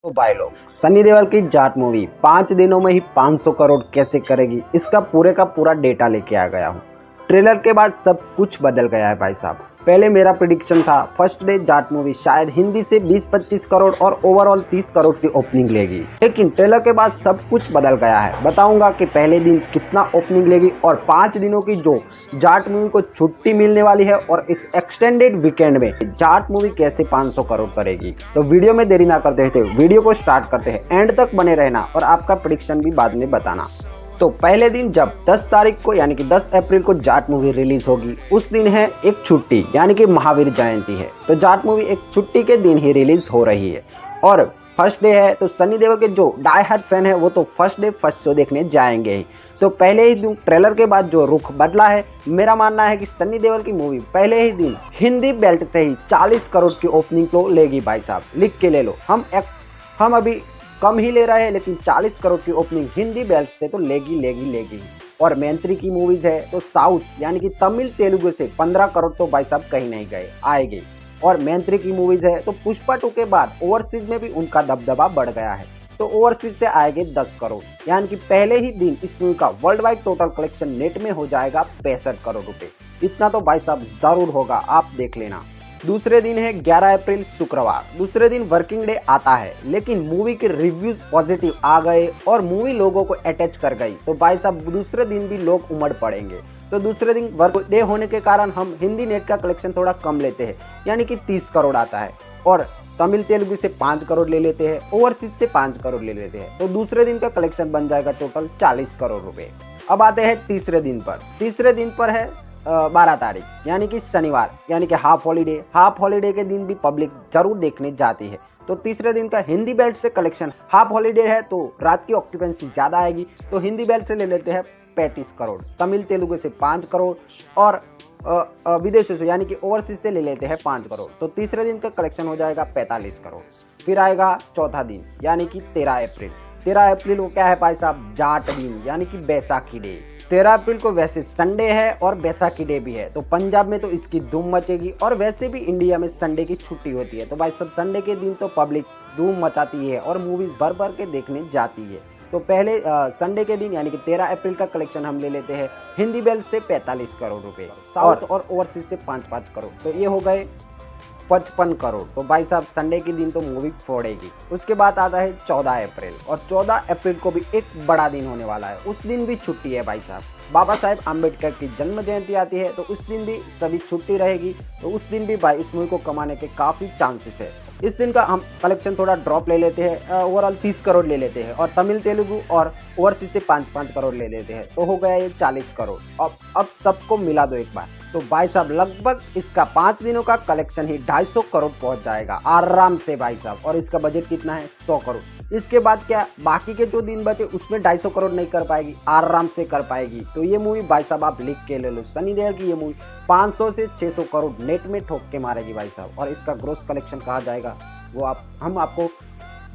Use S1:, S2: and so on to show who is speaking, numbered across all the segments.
S1: तो भाई लोग, सनी देओल की जाट मूवी 5 दिनों में ही 500 करोड़ कैसे करेगी, इसका पूरे का पूरा डेटा लेके आ गया हूँ। ट्रेलर के बाद सब कुछ बदल गया है भाई साहब। पहले मेरा प्रिडिक्शन था फर्स्ट डे जाट मूवी शायद हिंदी से 20-25 करोड़ और ओवरऑल 30 करोड़ की ओपनिंग लेगी, लेकिन ट्रेलर के बाद सब कुछ बदल गया है। बताऊंगा कि पहले दिन कितना ओपनिंग लेगी और 5 दिनों की जो जाट मूवी को छुट्टी मिलने वाली है और इस एक्सटेंडेड वीकेंड में जाट मूवी कैसे 500 करोड़ करेगी। तो वीडियो में देरी ना करते हुए वीडियो को स्टार्ट करते हैं, एंड तक बने रहना और आपका प्रिडिक्शन भी बाद में बताना। तो पहले दिन जब 10 तारीख को यानी कि 10 अप्रैल को जाट मूवी रिलीज होगी, उस दिन है एक छुट्टी यानी कि महावीर जयंती है। तो जाट मूवी एक छुट्टी के दिन ही रिलीज हो रही है और फर्स्ट डे है, तो सनी देओल के जो डाई हार्ड फैन है वो तो फर्स्ट डे फर्स्ट शो देखने जाएंगे ही। तो पहले ही दिन ट्रेलर के बाद जो रुख बदला है, मेरा मानना है कि सनी देओल की मूवी पहले ही दिन हिंदी बेल्ट से ही 40 करोड़ की ओपनिंग तो लेगी भाई साहब। लिख के ले लो, हम अभी कम ही ले रहे हैं, लेकिन 40 करोड़ की ओपनिंग हिंदी बेल्ट से तो लेगी। और मैंत्री की मूवीज है तो साउथ यानी कि तमिल तेलुगु से 15 करोड़ तो भाई साहब कहीं नहीं गए, आएंगे। और मैंत्री की मूवीज है तो पुष्पा 2 के बाद ओवरसीज में भी उनका दबदबा बढ़ गया है, तो ओवरसीज से आएंगे 10 करोड़, यानी कि पहले ही दिन इस मूवी का world wide total collection net में हो जाएगा 65 करोड़ रुपए। इतना तो भाई साहब जरूर होगा, आप देख लेना। दूसरे दिन है 11 अप्रैल शुक्रवार। दूसरे दिन वर्किंग डे आता है, लेकिन मूवी के रिव्यूज पॉजिटिव आ गए और मूवी लोगों को अटैच कर गई, तो भाई साहब दूसरे दिन भी लोग उमड़ पड़ेंगे। तो दूसरे दिन वर्क डे होने के कारण हम हिंदी नेट का कलेक्शन थोड़ा कम लेते हैं, यानी कि 30 करोड़ आता है, और तमिल तेलुगु से 5 करोड़ ले लेते हैं, ओवरसीज से 5 करोड़ ले लेते हैं। तो दूसरे दिन का कलेक्शन बन जाएगा टोटल 40 करोड़ रुपए। अब आते हैं तीसरे दिन पर। तीसरे दिन पर है 12 तारीख यानी कि शनिवार, यानी कि हाफ हॉलीडे के दिन भी पब्लिक जरूर देखने जाती है। तो तीसरे दिन का हिंदी बेल्ट से कलेक्शन, हाफ हॉलीडे है तो रात की ऑक्यूपेंसी ज्यादा आएगी, तो हिंदी बेल्ट से ले लेते हैं 35 करोड़, तमिल तेलुगु से 5 करोड़ और विदेशों से यानी कि ओवरसीज से ले लेते हैं 5 करोड़। तो तीसरे दिन का कलेक्शन हो जाएगा 45 करोड़। फिर आएगा चौथा दिन यानी कि 13 अप्रैल। 13 अप्रैल को क्या है भाई साहब, जाट दिन यानी कि बैसाखी डे। 13 अप्रैल को वैसे संडे है और बैसाखी डे भी है, तो पंजाब में तो इसकी धूम मचेगी, और वैसे भी इंडिया में संडे की छुट्टी होती है। तो भाई सब संडे के दिन तो पब्लिक धूम मचाती है और मूवीज भर भर के देखने जाती है। तो पहले संडे के दिन यानी कि 13 अप्रैल का कलेक्शन हम ले लेते हैं हिंदी बेल्ट से 45 करोड़ रुपए, साउथ और ओवरसीज से 5-5 करोड़, तो ये हो गए 55 करोड़। तो भाई साहब संडे के दिन तो मूवी फोड़ेगी। उसके बाद आता है 14 अप्रैल, और 14 अप्रैल को भी एक बड़ा दिन होने वाला है। उस दिन भी छुट्टी है भाई साहब, बाबा साहेब आम्बेडकर की जन्म जयंती आती है, तो उस दिन भी सभी छुट्टी रहेगी। तो उस दिन भी भाई इस मूवी को कमाने के काफ़ी चांसेस है। इस दिन का हम कलेक्शन थोड़ा ड्रॉप ले लेते हैं, ओवरऑल 30 करोड़ ले लेते हैं, और तमिल तेलुगु और ओवरसीज से 5-5 करोड़ ले लेते हैं, तो हो गया ये 40 करोड़। अब सबको मिला दो एक बार, तो भाई साहब लगभग इसका 5 दिनों का कलेक्शन ही 250 करोड़ पहुंच जाएगा आराम से भाई साहब। और इसका बजट कितना है, 100 करोड़। इसके बाद क्या बाकी के जो दिन बचे उसमें 250 करोड़ नहीं कर पाएगी, आराम से कर पाएगी। तो ये मूवी भाई साहब आप लिख के ले लो, सनी देओल की ये मूवी 500 से 600 करोड़ नेट में ठोक के मारेगी भाई साहब। और इसका ग्रोस कलेक्शन कहा जाएगा वो हम आपको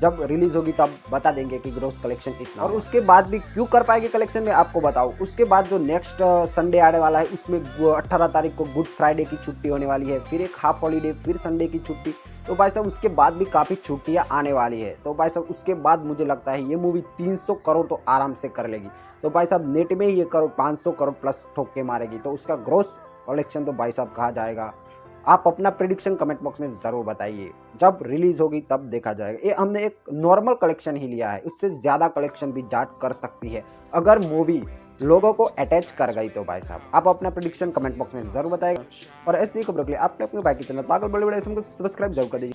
S1: जब रिलीज होगी तब बता देंगे कि ग्रोस कलेक्शन इतना। और उसके बाद भी क्यों कर पाएगी कलेक्शन में आपको बताऊं। उसके बाद जो नेक्स्ट संडे आने वाला है, उसमें 18 तारीख को गुड फ्राइडे की छुट्टी होने वाली है, फिर एक हाफ हॉलीडे, फिर संडे की छुट्टी। तो भाई साहब उसके बाद भी काफ़ी छुट्टियां आने वाली है। तो भाई साहब उसके बाद मुझे लगता है ये मूवी 300 करोड़ तो आराम से कर लेगी। तो भाई साहब नेट में ही ये करोड़ 500 करोड़ प्लस ठोक के मारेगी। तो उसका ग्रोस कलेक्शन तो भाई साहब कहा जाएगा। आप अपना प्रेडिक्शन कमेंट बॉक्स में ज़रूर बताइए, जब रिलीज होगी तब देखा जाएगा। ये हमने एक नॉर्मल कलेक्शन ही लिया है, उससे ज़्यादा कलेक्शन भी जाट कर सकती है अगर मूवी लोगों को अटैच कर गई। तो भाई साहब आप अपना प्रेडिक्शन कमेंट बॉक्स में ज़रूर बताएगा, और ऐसी ही खबरों के लिए आपने अपने भाई के चैनल पागल बड़े बड़े को सब्सक्राइब जरूर कर दीजिए।